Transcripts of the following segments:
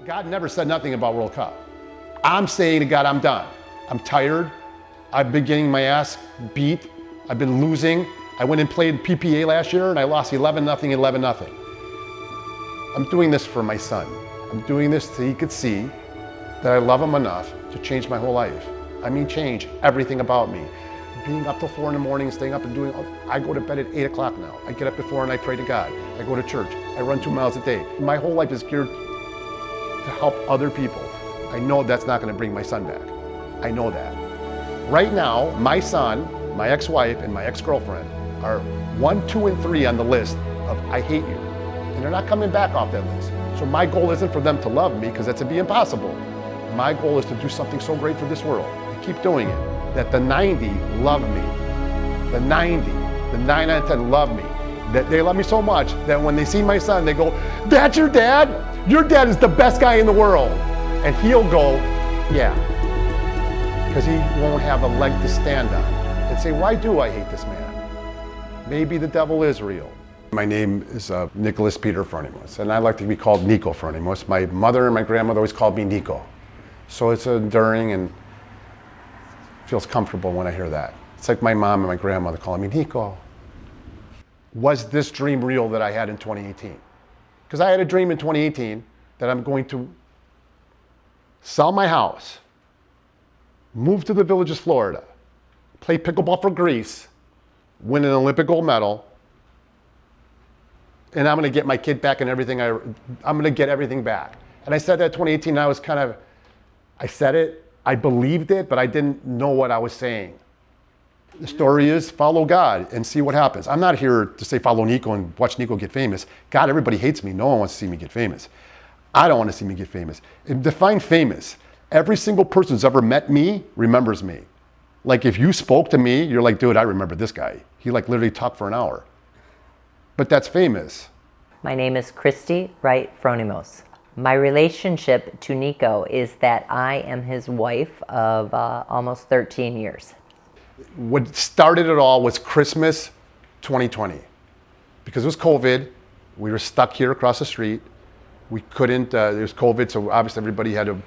God never said nothing about World Cup. I'm saying to God, I'm done. I'm tired. I've been getting my ass beat. I've been losing. I went and played PPA last year and I lost 11-0, 11-0. I'm doing this for my son. I'm doing this so he could see that I love him enough to change my whole life. I mean, change everything about me. Being up till 4 in the morning, staying up and doing, I go to bed at 8 o'clock now. I get up before and I pray to God. I go to church. I run 2 miles a day. My whole life is geared to help other people. I know that's not gonna bring my son back. I know that. Right now, my son, my ex-wife, and my ex-girlfriend are 1, 2, and 3 on the list of I hate you. And they're not coming back off that list. So my goal isn't for them to love me, because that'd be impossible. My goal is to do something so great for this world, and keep doing it, that the 90 love me. The 90, the 9 out of 10 love me. That they love me so much that when they see my son, they go, "That's your dad? Your dad is the best guy in the world." And he'll go, "Yeah." Because he won't have a leg to stand on and say, "Why do I hate this man? Maybe the devil is real." My name is Nicholas Peter Fronimos, and I like to be called Niko Fronimos. My mother and my grandmother always called me Niko. So it's enduring and feels comfortable when I hear that. It's like my mom and my grandmother calling me Niko. Was this dream real that I had in 2018? Because I had a dream in 2018 that I'm going to sell my house, move to the Villages, Florida, play pickleball for Greece, win an Olympic gold medal, and I'm going to get my kid back and everything. I'm going to get everything back. And I said that in 2018, and I said it, I believed it, but I didn't know what I was saying. The story is follow God and see what happens. I'm not here to say follow Niko and watch Niko get famous. God, everybody hates me. No one wants to see me get famous. I don't want to see me get famous. And define famous. Every single person who's ever met me remembers me. Like if you spoke to me, you're like, dude, I remember this guy. He like literally talked for an hour. But that's famous. My name is Christie Fronimos. My relationship to Niko is that I am his wife of almost 13 years. What started it all was Christmas 2020. Because it was COVID, we were stuck here across the street. We couldn't, there was COVID, so obviously everybody had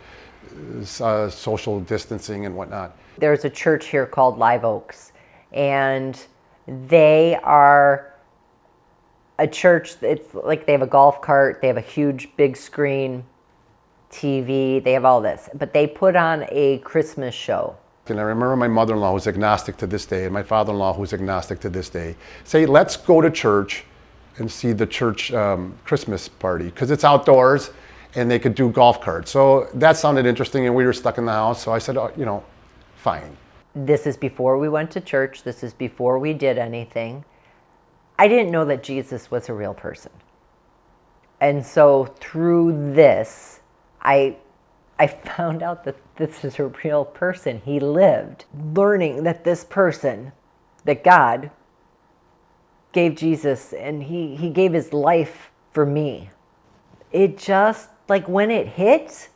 social distancing and whatnot. There's a church here called Live Oaks, and they are a church. It's like they have a golf cart, they have a huge big screen TV, they have all this, but they put on a Christmas show. And I remember my mother-in-law, who's agnostic to this day, and my father-in-law, who's agnostic to this day, say, let's go to church and see the church Christmas party, because it's outdoors and they could do golf carts. So that sounded interesting, and we were stuck in the house, so I said, oh, you know, fine. This is before we went to church. This is before we did anything. I didn't know that Jesus was a real person. And so through this, I found out that this is a real person. He lived. Learning that this person, that God gave Jesus, and he gave his life for me. It just, like when it hit.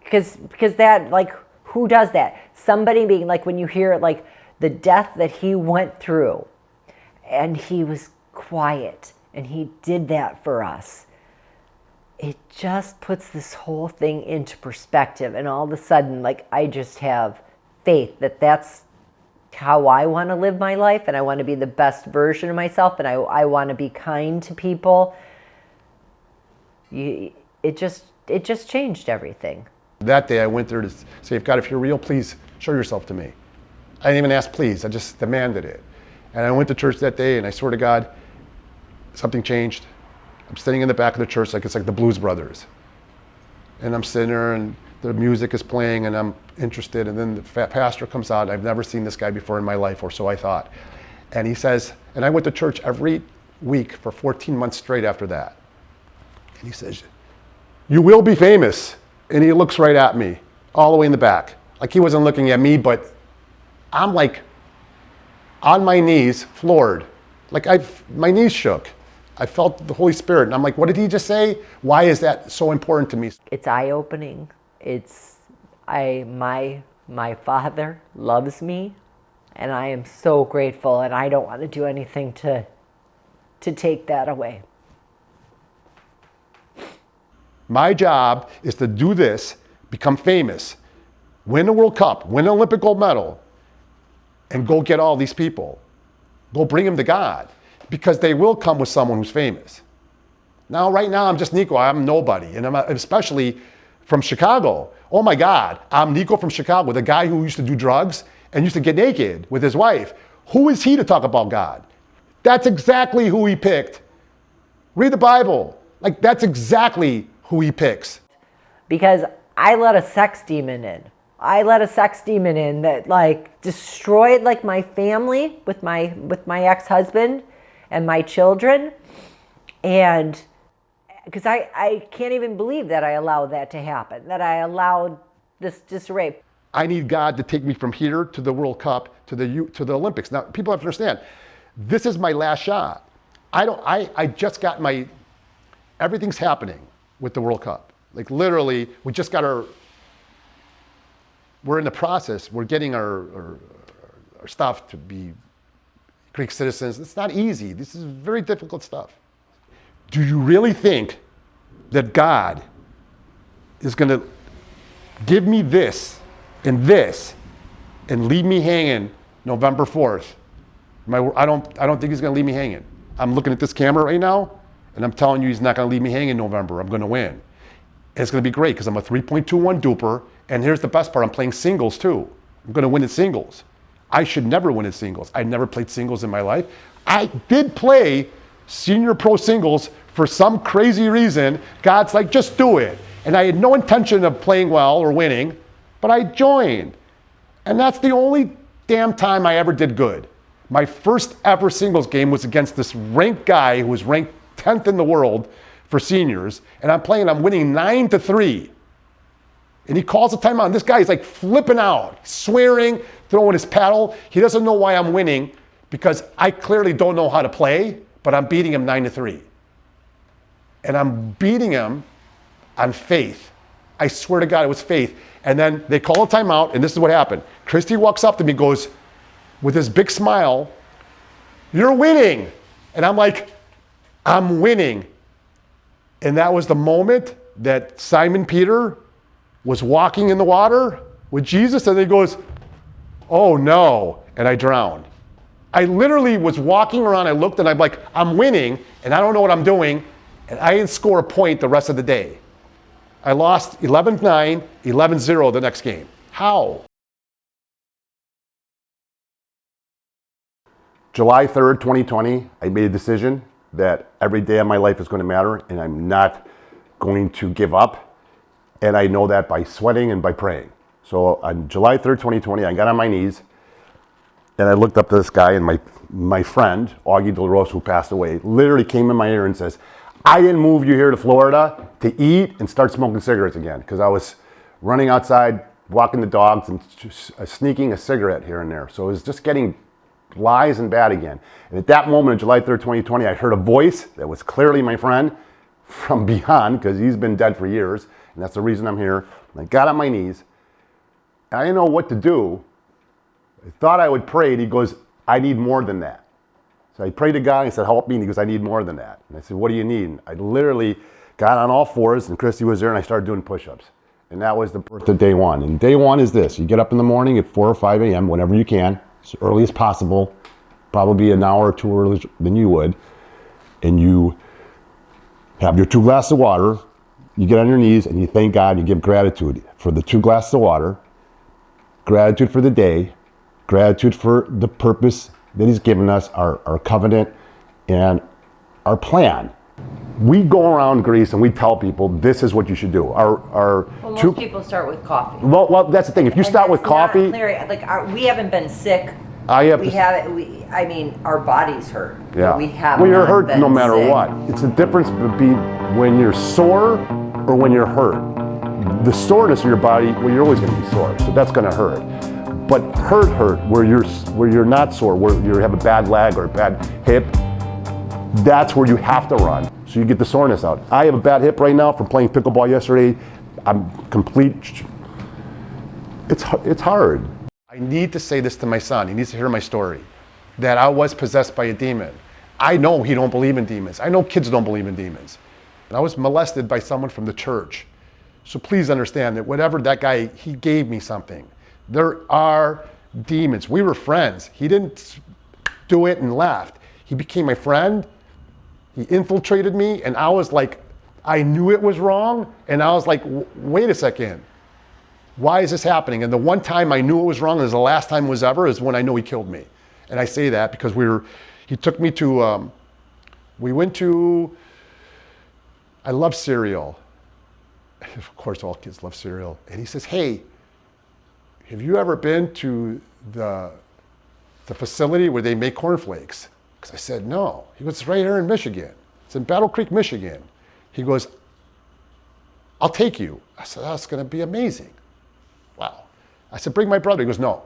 Because that, like, who does that? Somebody being like, when you hear like the death that he went through, and he was quiet, and he did that for us. It just puts this whole thing into perspective, and all of a sudden, like, I just have faith that that's how I want to live my life, and I want to be the best version of myself, and I want to be kind to people. It just changed everything. That day I went there to say, God, if you're real, please show yourself to me. I didn't even ask please, I just demanded it. And I went to church that day, and I swear to God, something changed. I'm sitting in the back of the church like it's like the Blues Brothers. And I'm sitting there, and the music is playing, and I'm interested, and then the pastor comes out. I've never seen this guy before in my life, or so I thought. And he says, and I went to church every week for 14 months straight after that. And he says, you will be famous. And he looks right at me, all the way in the back. Like he wasn't looking at me, but I'm like on my knees, floored. Like my knees shook. I felt the Holy Spirit, and I'm like, what did he just say? Why is that so important to me? It's eye-opening. My Father loves me, and I am so grateful, and I don't want to do anything to take that away. My job is to do this, become famous, win a World Cup, win an Olympic gold medal, and go get all these people. Go bring them to God, because they will come with someone who's famous. Now, right now, I'm just Niko. I'm nobody, and I'm especially from Chicago. Oh my God, I'm Niko from Chicago, the guy who used to do drugs and used to get naked with his wife. Who is he to talk about God? That's exactly who he picked. Read the Bible. Like, that's exactly who he picks. Because I let a sex demon in. I let a sex demon in that like destroyed like my family with my ex-husband and my children. And because I can't even believe that I allowed that to happen, that I allowed this disarray. I need God to take me from here to the World Cup, to the Olympics. Now, people have to understand, this is my last shot. I just got everything's happening with the World Cup. Like literally, we just got we're in the process, we're getting our stuff to be Greek citizens. It's not easy. This is very difficult stuff. Do you really think that God is going to give me this and leave me hanging November 4th? I don't think he's going to leave me hanging. I'm looking at this camera right now, and I'm telling you he's not going to leave me hanging in November. I'm going to win. And it's going to be great because I'm a 3.21 duper, and here's the best part. I'm playing singles too. I'm going to win in singles. I should never win in singles. I never played singles in my life. I did play senior pro singles for some crazy reason. God's like, just do it. And I had no intention of playing well or winning, but I joined. And that's the only damn time I ever did good. My first ever singles game was against this ranked guy who was ranked 10th in the world for seniors. And I'm winning 9-3. And he calls a timeout. And this guy is like flipping out, swearing, throwing his paddle. He doesn't know why I'm winning because I clearly don't know how to play, but I'm beating him 9-3. And I'm beating him on faith. I swear to God, it was faith. And then they call a timeout, and this is what happened. Christie walks up to me and goes, with his big smile, "You're winning." And I'm like, I'm winning. And that was the moment that Simon Peter was walking in the water with Jesus, and he goes, "Oh no," and I drowned. I literally was walking around, I looked, and I'm like, I'm winning, and I don't know what I'm doing, and I didn't score a point the rest of the day. I lost 11-9, 11-0 the next game. How? July 3rd, 2020, I made a decision that every day of my life is going to matter, and I'm not going to give up. And I know that by sweating and by praying. So on July 3rd, 2020, I got on my knees, and I looked up to this guy, and my friend, Augie Del Rose, who passed away, literally came in my ear and says, "I didn't move you here to Florida to eat and start smoking cigarettes again," because I was running outside, walking the dogs, and sneaking a cigarette here and there. So it was just getting lies and bad again. And at that moment, on July 3rd, 2020, I heard a voice that was clearly my friend from beyond, because he's been dead for years, and that's the reason I'm here. And I got on my knees, and I didn't know what to do. I thought I would pray, and he goes, "I need more than that." So I prayed to God, and he said, "Help me," and he goes, "I need more than that." And I said, "What do you need?" And I literally got on all fours, and Christy was there, and I started doing push-ups. And that was the birth of day one. And day one is this: you get up in the morning at 4 or 5 a.m., whenever you can, as early as possible, probably an hour or two earlier than you would, and you have your 2 glasses of water, you get on your knees, and you thank God, you give gratitude for the 2 glasses of water, gratitude for the day, gratitude for the purpose that he's given us, our covenant, and our plan. We go around Greece and we tell people this is what you should do. Most people start with coffee. Well, that's the thing. If you start with coffee, we haven't been sick. I mean, our bodies hurt. Yeah. We have. Well, you're hurt no matter sick. what. It's the difference between when you're sore or when you're hurt. The soreness of your body, well, you're always going to be sore, so that's going to hurt. But hurt where you're not sore, where you have a bad leg or a bad hip, that's where you have to run, so you get the soreness out. I have a bad hip right now from playing pickleball yesterday. I'm complete. It's hard. I need to say this to my son. He needs to hear my story, that I was possessed by a demon. I know he don't believe in demons. I know kids don't believe in demons. I was molested by someone from the church. So please understand that whatever that guy, he gave me something. There are demons. We were friends. He didn't do it and left. He became my friend. He infiltrated me, and I was like, I knew it was wrong, and I was like, wait a second. Why is this happening? And the one time I knew it was wrong, and it was the last time it was ever, is when I know he killed me. And I say that because he took me to, we went to, I love cereal. Of course, all kids love cereal. And he says, hey, have you ever been to the facility where they make cornflakes? Because I said, no. He goes, it's right here in Michigan. It's in Battle Creek, Michigan. He goes, I'll take you. I said, that's going to be amazing. Wow. I said, bring my brother. He goes, no,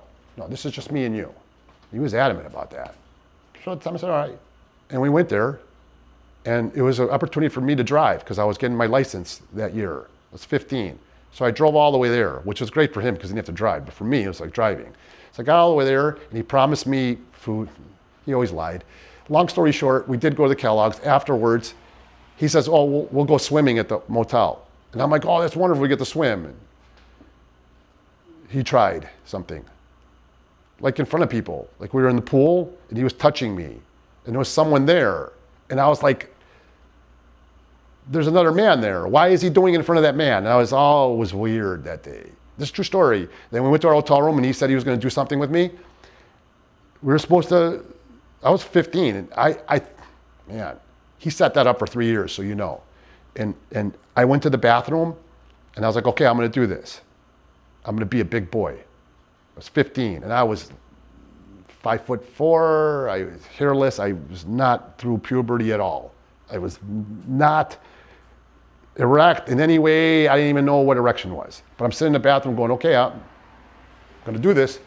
this is just me and you. He was adamant about that. So I said, all right. And we went there, and it was an opportunity for me to drive because I was getting my license that year. I was 15. So I drove all the way there, which was great for him because he didn't have to drive. But for me, it was like driving. So I got all the way there, and he promised me food. He always lied. Long story short, we did go to the Kellogg's. Afterwards, he says, oh, we'll go swimming at the motel. And I'm like, oh, that's wonderful, we get to swim. And he tried something. Like in front of people. Like we were in the pool, and he was touching me. And there was someone there. And I was like, there's another man there. Why is he doing it in front of that man? And it was weird that day. This is a true story. Then we went to our hotel room, and he said he was going to do something with me. We were supposed to, I was 15, and man, he set that up for 3 years, so you know. And I went to the bathroom, and I was like, okay, I'm going to do this. I'm going to be a big boy. I was 15, and I was 5'4". I was hairless. I was not through puberty at all. I was not erect in any way. I didn't even know what erection was. But I'm sitting in the bathroom going, okay, I'm going to do this.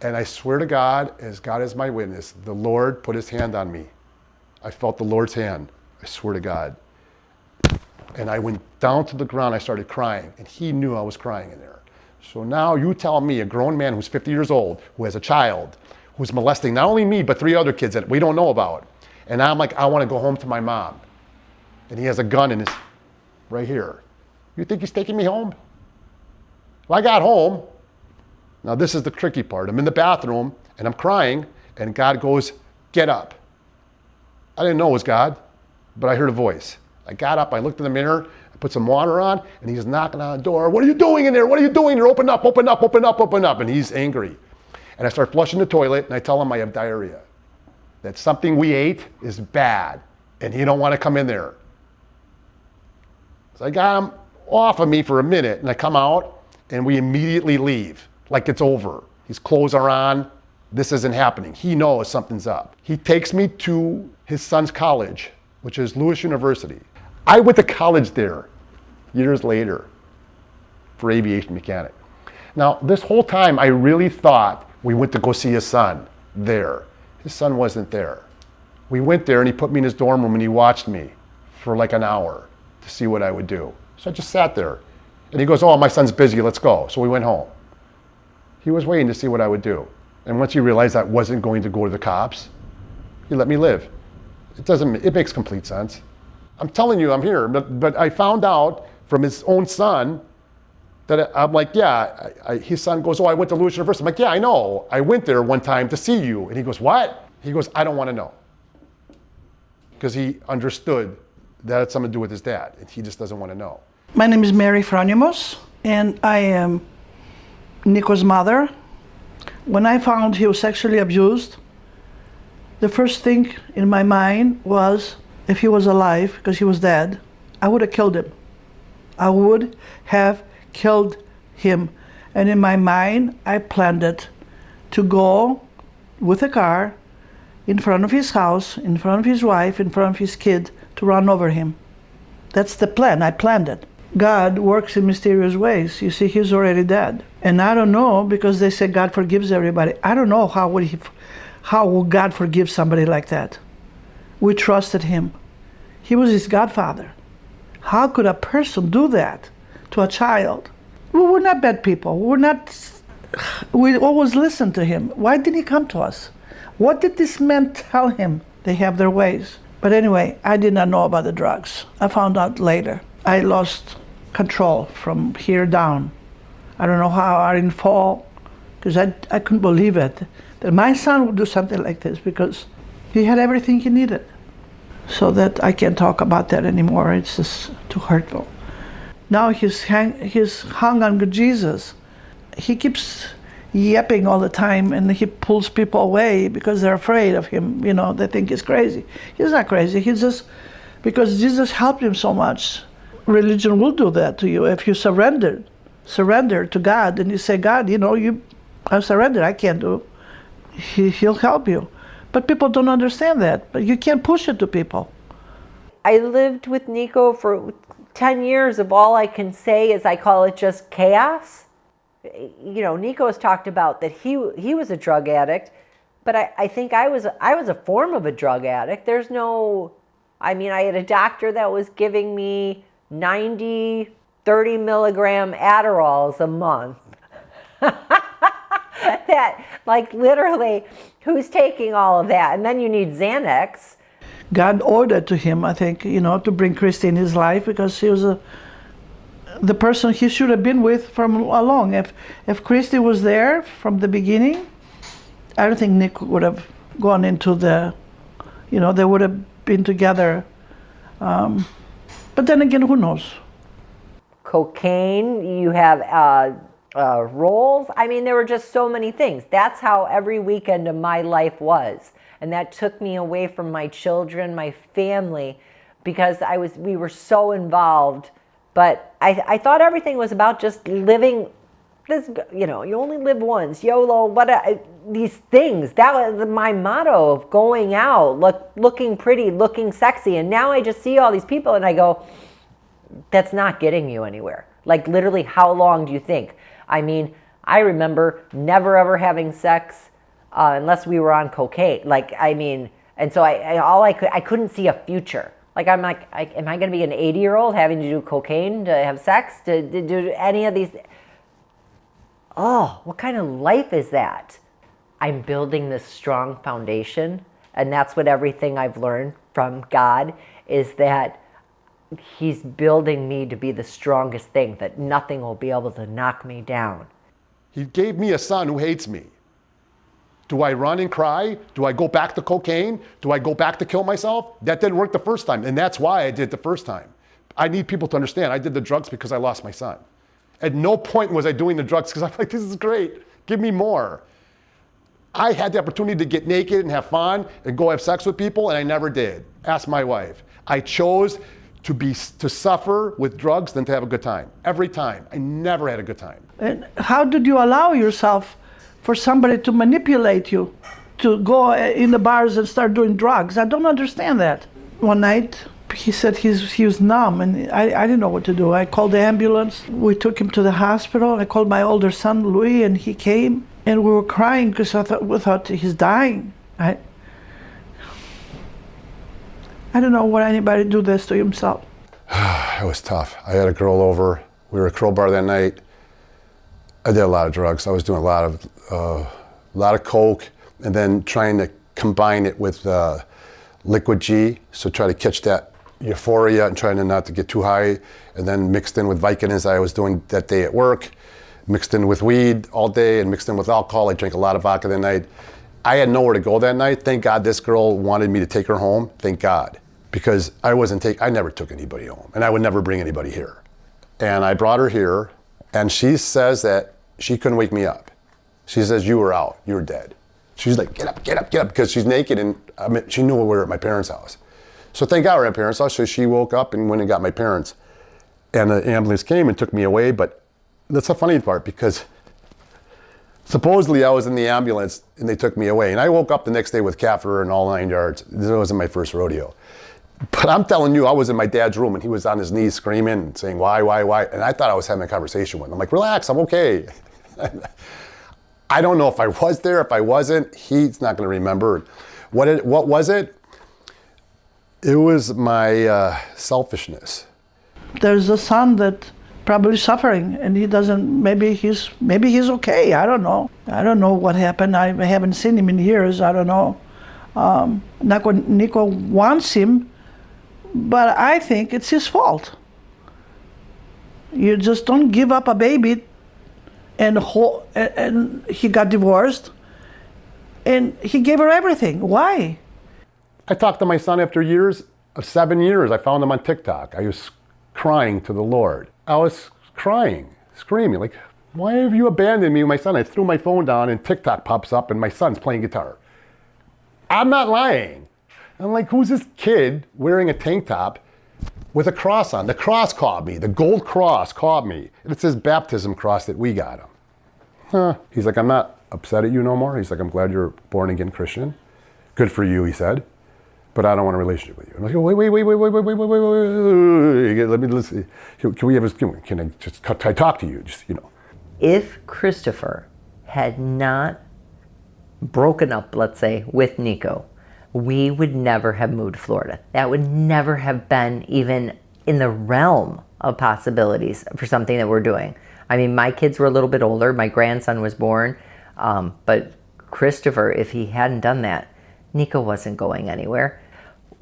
And I swear to God, as God is my witness, the Lord put his hand on me. I felt the Lord's hand. I swear to God. And I went down to the ground. I started crying. And he knew I was crying in there. So now you tell me, a grown man who's 50 years old, who has a child, who's molesting not only me, but 3 other kids that we don't know about. And I'm like, I want to go home to my mom. And he has a gun in his, right here. You think he's taking me home? Well, I got home. Now this is the tricky part. I'm in the bathroom and I'm crying, and God goes, get up. I didn't know it was God, but I heard a voice. I got up, I looked in the mirror, I put some water on, and he's knocking on the door. What are you doing in there? What are you doing here? Open up, open up, open up, open up. And he's angry. And I start flushing the toilet, and I tell him I have diarrhea. That something we ate is bad, and he don't want to come in there. So I got him off of me for a minute, and I come out, and we immediately leave, like it's over. His clothes are on. This isn't happening. He knows something's up. He takes me to his son's college, which is Lewis University. I went to college there years later for aviation mechanic. Now, this whole time, I really thought we went to go see his son there. His son wasn't there. We went there, and he put me in his dorm room, and he watched me for like an hour to see what I would do. So I just sat there. And he goes, oh, my son's busy, let's go. So we went home. He was waiting to see what I would do. And once he realized I wasn't going to go to the cops, he let me live. It makes complete sense. I'm telling you, I'm here. But I found out from his own son that I'm like, yeah, his son goes, oh, I went to Lewis University. I'm like, yeah, I know. I went there one time to see you. And he goes, what? He goes, I don't want to know. Because he understood that had something to do with his dad. And he just doesn't want to know. My name is Mary Fronimos, and I am Niko's mother. When I found he was sexually abused, the first thing in my mind was, if he was alive, because he was dead, I would have killed him. I would have killed him. And in my mind, I planned it to go with a car in front of his house, in front of his wife, in front of his kid, to run over him. That's the plan. I planned it. God works in mysterious ways. You see, he's already dead. And I don't know, because they say God forgives everybody. I don't know how would God forgive somebody like that. We trusted him. He was his godfather. How could a person do that to a child? We were not bad people. We always listened to him. Why did he come to us? What did this man tell him? They have their ways. But anyway, I did not know about the drugs. I found out later. I lost control from here down. I don't know how I didn't fall, because I couldn't believe it, that my son would do something like this, because he had everything he needed. So that I can't talk about that anymore. It's just too hurtful. Now he's hung on Jesus. He keeps yapping all the time, and he pulls people away because they're afraid of him. You know, they think he's crazy. He's not crazy. He's just, because Jesus helped him so much. Religion will do that to you if you surrender to God, and you say, God, you know, I've surrendered. I can't do. He'll help you. But people don't understand that. But you can't push it to people. I lived with Niko for 10 years of all I can say is I call it just chaos. You know, Niko has talked about that he was a drug addict, but I think I was a form of a drug addict. There's no, I mean, I had a doctor that was giving me 90, 30 milligram Adderalls a month. That, like, literally, who's taking all of that? And then you need Xanax. God ordered to him, I think, you know, to bring Christie in his life, because he was the person he should have been with from along. If Christie was there from the beginning, I don't think Nick would have gone into the, you know, they would have been together. But then again, who knows? Cocaine, you have rolls. I mean, there were just so many things. That's how every weekend of my life was. And that took me away from my children, my family, because we were so involved. But I thought everything was about just living this, you know, you only live once, YOLO, these things. That was my motto of going out, looking pretty, looking sexy. And now I just see all these people and I go, that's not getting you anywhere. Like, literally, how long do you think? I mean, I remember never ever having sex unless we were on cocaine. Like, I mean, and so I couldn't see a future. Like, I'm like, am I going to be an 80-year-old having to do cocaine to have sex, to do any of these? Oh, what kind of life is that? I'm building this strong foundation, and that's what everything I've learned from God is that He's building me to be the strongest thing, that nothing will be able to knock me down. He gave me a son who hates me. Do I run and cry? Do I go back to cocaine? Do I go back to kill myself? That didn't work the first time, and that's why I did it the first time. I need people to understand I did the drugs because I lost my son. At no point was I doing the drugs because I'm like, this is great, give me more. I had the opportunity to get naked and have fun and go have sex with people, and I never did. Ask my wife. I chose to suffer with drugs than to have a good time. Every time. I never had a good time. And how did you allow yourself for somebody to manipulate you to go in the bars and start doing drugs? I don't understand that. One night, he said he was numb, and I didn't know what to do. I called the ambulance. We took him to the hospital. I called my older son, Louis, and he came. And we were crying because we thought he's dying. I don't know why anybody do this to himself. It was tough. I had a girl over. We were at Crowbar that night. I did a lot of drugs. I was doing a lot of coke, and then trying to combine it with liquid G. So try to catch that euphoria and trying not to get too high, and then mixed in with Vicodins I was doing that day at work, mixed in with weed all day, and mixed in with alcohol. I drank a lot of vodka that night. I had nowhere to go that night. Thank God this girl wanted me to take her home. Thank God. Because I never took anybody home, and I would never bring anybody here. And I brought her here, and she says that she couldn't wake me up. She says, you were out, you were dead. She's like, get up, get up, get up, because she's naked, and she knew we were at my parents' house. So thank God we were at my parents' house, so she woke up and went and got my parents. And the ambulance came and took me away, but that's the funny part, because supposedly I was in the ambulance and they took me away. And I woke up the next day with catheter and all 9 yards. This wasn't my first rodeo. But I'm telling you, I was in my dad's room and he was on his knees screaming and saying, why? And I thought I was having a conversation with him. I'm like, relax, I'm okay. I don't know if I was there, if I wasn't, he's not gonna remember. What was it? It was my selfishness. There's a son that probably suffering, and he doesn't, maybe he's okay, I don't know. I don't know what happened, I haven't seen him in years, I don't know. Niko wants him, but I think it's his fault. You just don't give up a baby, and he got divorced, and he gave her everything. Why? I talked to my son after years of 7 years. I found him on TikTok. I was crying to the Lord. I was crying, screaming, like, why have you abandoned me, my son? I threw my phone down and TikTok pops up and my son's playing guitar. I'm not lying. I'm like, who's this kid wearing a tank top with a cross on? The cross called me. The gold cross called me. And it's his baptism cross that we got him. Huh. He's like, I'm not upset at you no more. He's like, I'm glad you're a born again Christian. Good for you, he said. But I don't want a relationship with you. I'm like, wait. Let me listen. Can I talk to you? Just, If Christopher had not broken up, let's say, with Niko, we would never have moved to Florida. That would never have been even in the realm of possibilities for something that we're doing. I mean, my kids were a little bit older. My grandson was born. But Christopher, if he hadn't done that, Niko wasn't going anywhere.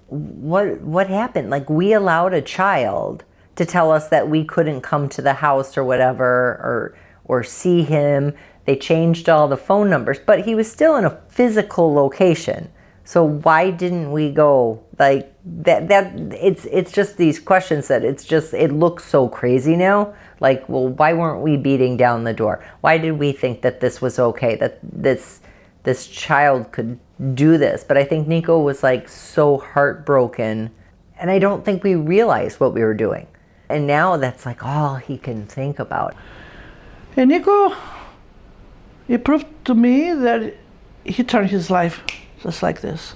What happened? Like, we allowed a child to tell us that we couldn't come to the house or whatever, or see him. They changed all the phone numbers, but he was still in a physical location. So why didn't we go? Like that it's just these questions that it looks so crazy now. Like, well, why weren't we beating down the door? Why did we think that this was okay, that this child could do this? But I think Niko was like so heartbroken, and I don't think we realized what we were doing. And now that's like all he can think about. And Niko, he proved to me that he turned his life just like this.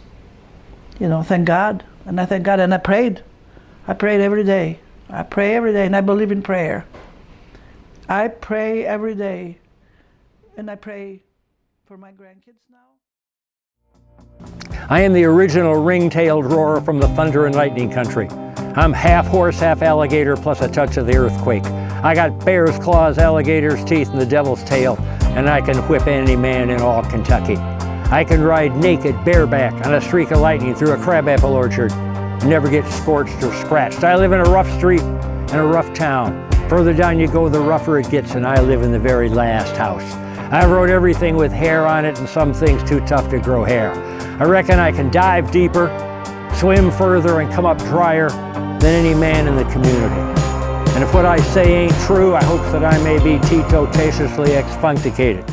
Thank God. And I thank God, and I prayed. I prayed every day. I pray every day, and I believe in prayer. I pray every day, and I pray for my grandkids now. I am the original ring-tailed roarer from the thunder and lightning country. I'm half horse, half alligator, plus a touch of the earthquake. I got bear's claws, alligator's teeth, and the devil's tail, and I can whip any man in all Kentucky. I can ride naked, bareback, on a streak of lightning through a crabapple orchard and never get scorched or scratched. I live in a rough street in a rough town. Further down you go, the rougher it gets, and I live in the very last house. I wrote everything with hair on it and some things too tough to grow hair. I reckon I can dive deeper, swim further, and come up drier than any man in the community. And if what I say ain't true, I hope that I may be teetotaliciously exfuncticated.